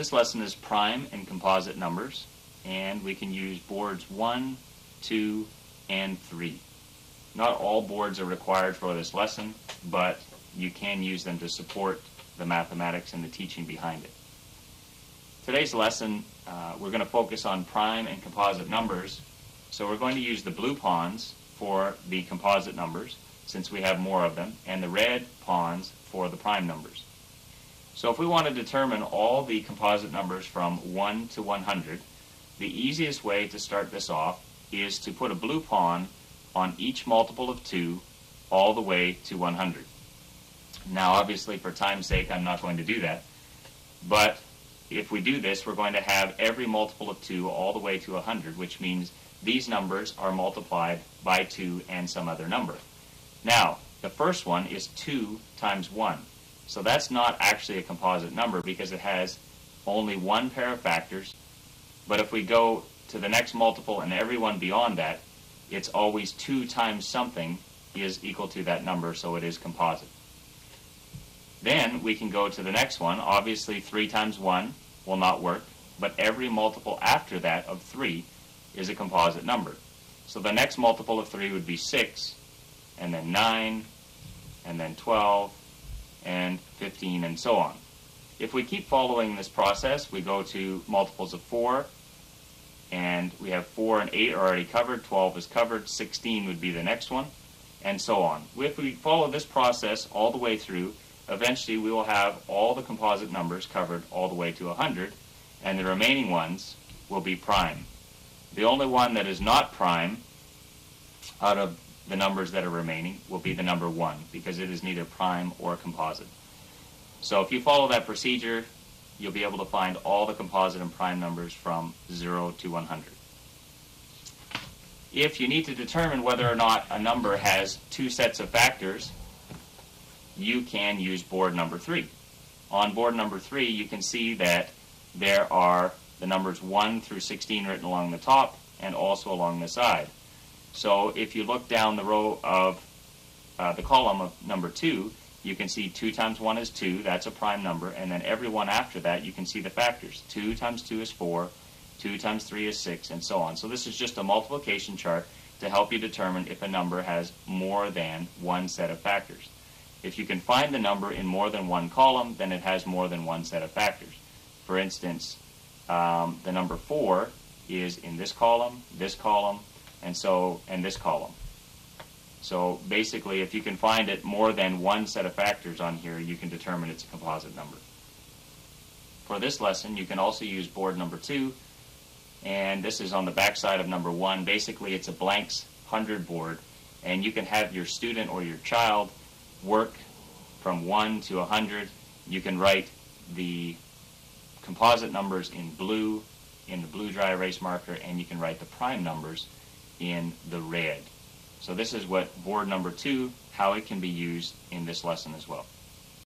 This lesson is prime and composite numbers, and we can use boards 1, 2, and 3. Not all boards are required for this lesson, but you can use them to support the mathematics and the teaching behind it. Today's lesson, we're going to focus on prime and composite numbers, so we're going to use the blue pawns for the composite numbers, since we have more of them, and the red pawns for the prime numbers. So if we want to determine all the composite numbers from 1 to 100, the easiest way to start this off is to put a blue pawn on each multiple of 2 all the way to 100. Now obviously for time's sake I'm not going to do that, but if we do this we're going to have every multiple of 2 all the way to 100, which means these numbers are multiplied by 2 and some other number. Now the first one is 2 times 1. So that's not actually a composite number because it has only one pair of factors, but if we go to the next multiple and every one beyond that, it's always 2 times something is equal to that number, so it is composite. Then we can go to the next one. Obviously 3 times 1 will not work, but every multiple after that of 3 is a composite number. So the next multiple of 3 would be 6, and then 9, and then 12, and 15, and so on. If we keep following this process, we go to multiples of 4, and we have 4 and 8 are already covered, 12 is covered, 16 would be the next one, and so on. If we follow this process all the way through, eventually we will have all the composite numbers covered all the way to 100, and the remaining ones will be prime. The only one that is not prime out of the numbers that are remaining will be the number 1, because it is neither prime or composite. So if you follow that procedure, you'll be able to find all the composite and prime numbers from 0 to 100. If you need to determine whether or not a number has 2 sets of factors, you can use board number 3. On board number 3, you can see that there are the numbers 1 through 16 written along the top and also along the side. So if you look down the row of the column of number 2, you can see 2 times 1 is 2, that's a prime number, and then every one after that you can see the factors. 2 times 2 is 4, 2 times 3 is 6, and so on. So this is just a multiplication chart to help you determine if a number has more than one set of factors. If you can find the number in more than one column, then it has more than one set of factors. For instance, the number 4 is in this column, and this column. So basically, if you can find it more than one set of factors on here, you can determine it's a composite number. For this lesson, you can also use board number 2, and this is on the back side of number 1. Basically, it's a blanks 100 board, and you can have your student or your child work from 1 to 100. You can write the composite numbers in blue, in the blue dry erase marker, and you can write the prime numbers in the red. So this is what board number 2, how it can be used in this lesson as well.